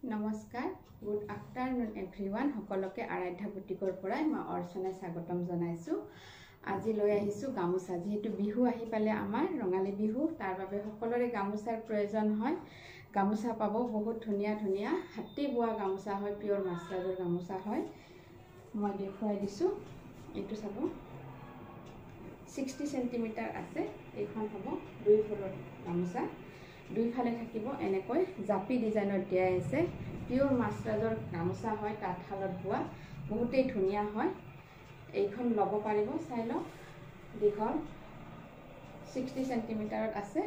নমস্কাৰ, good afternoon everyone. সকলোকে আৰাধ্যা বুটিকৰ পৰাই মই অৰ্চনাই স্বাগতম জনাইছোঁ। আজি লৈ আহিছোঁ গামোচা। যিহেতু বিহু আহি পালে আমাৰ ৰঙালী বিহু, তাৰ বাবে সকলোৰে গামোচাৰ প্ৰয়োজন হয়। গামোচা পাব বহুত ধুনীয়া ধুনীয়া হাতী বোৱা গামোচা হয়, পিয়ৰ মাছৰাজৰ গামোচা হয়। মই দেখুৱাই দিছোঁ। এইটো চাব, 60 চেণ্টিমিটাৰ আছে। এইখন হ'ব 2 ফুলৰ গামোচা। দুইফালে থাকিব এনেকৈ জাপি ডিজাইনত দিয়া আছে। পিয়ৰ মাছৰাজৰ গামোচা হয়, তাঁতশালত বোৱা, বহুতেই ধুনীয়া হয়। এইখন ল'ব পাৰিব, চাই লওক। দীঘল 60 চেণ্টিমিটাৰত আছে,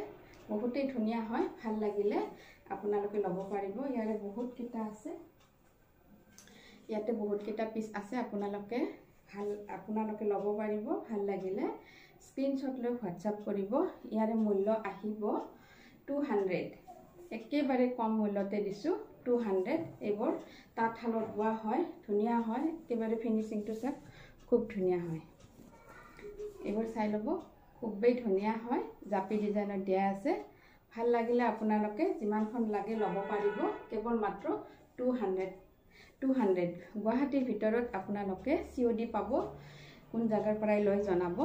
বহুতেই ধুনীয়া হয়। ভাল লাগিলে আপোনালোকে ল'ব পাৰিব। ইয়াৰে বহুতকেইটা আছে, ইয়াতে বহুতকেইটা পিচ আছে। আপোনালোকে ল'ব পাৰিব। ভাল লাগিলে স্ক্ৰীনশ্বট লৈ হোৱাটছআপ কৰিব। ইয়াৰে মূল্য আহিব 200। একেবাৰে কম মূল্যতে দিছোঁ, 200। এইবোৰ তাঁতশালত বোৱা হয়, ধুনীয়া হয়। একেবাৰে ফিনিচিংটো চাওক, খুব ধুনীয়া হয়। এইবোৰ চাই ল'ব, খুবেই ধুনীয়া হয়। জাপি ডিজাইনত দিয়া আছে। ভাল লাগিলে আপোনালোকে যিমানখন লাগে ল'ব পাৰিব। কেৱল মাত্ৰ 200। গুৱাহাটীৰ ভিতৰত আপোনালোকে COD পাব। কোন জাগাৰ পৰাই লৈ জনাব।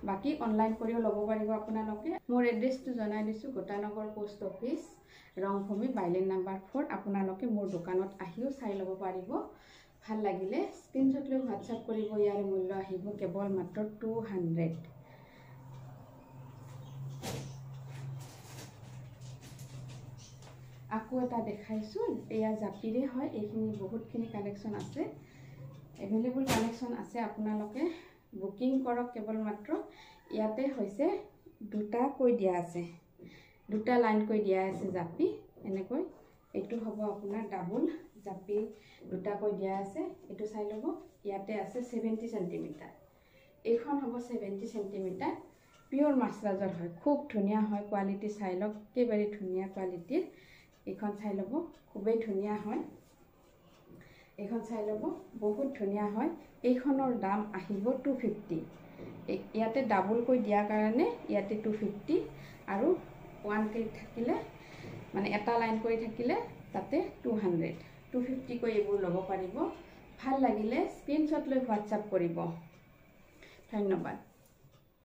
বাকী অনলাইন কৰিও ল'ব পাৰিব আপোনালোকে। মোৰ এড্ৰেছটো জনাই দিছোঁ, Gotanagar post office, Rangbhumi, bylane number 4। আপোনালোকে মোৰ দোকানত আহিও চাই ল'ব পাৰিব। ভাল লাগিলে স্ক্ৰীনশ্বট লৈ হোৱাটছআপ কৰিব। ইয়াৰ মূল্য আহিব কেৱল মাত্ৰ 200। আকৌ এটা দেখাইছোঁ, এয়া জাপিৰে হয়। এইখিনি বহুতখিনি কালেকশ্যন আছে, এভেইলেবল কালেকশ্যন আছে। আপোনালোকে বুকিং কৰক। কেৱল মাত্ৰ ইয়াতে হৈছে দুটাকৈ দিয়া আছে, দুটা লাইনকৈ দিয়া আছে জাপি এনেকৈ। এইটো হ'ব আপোনাৰ ডাবুল জাপি, দুটাকৈ দিয়া আছে। এইটো চাই ল'ব। ইয়াতে আছে 70 চেণ্টিমিটাৰ। এইখন হ'ব 70 চেণ্টিমিটাৰ। পিয়ৰ মাছৰাজৰ হয়, খুব ধুনীয়া হয়। কোৱালিটি চাই লওক, একেবাৰে ধুনীয়া কোৱালিটিৰ। এইখন চাই ল'ব, খুবেই ধুনীয়া হয়। এইখন চাই ল'ব, বহুত ধুনীয়া হয়। এইখনৰ দাম আহিব 250। ইয়াতে ডাবুলকৈ দিয়াৰ কাৰণে ইয়াতে 250, আৰু 1 ক্লিক থাকিলে, মানে এটা লাইন কৰি থাকিলে তাতে 200। 250 কৈ এইবোৰ ল'ব পাৰিব। ভাল লাগিলে স্ক্ৰীনশ্বট লৈ হোৱাটছআপ কৰিব। ধন্যবাদ।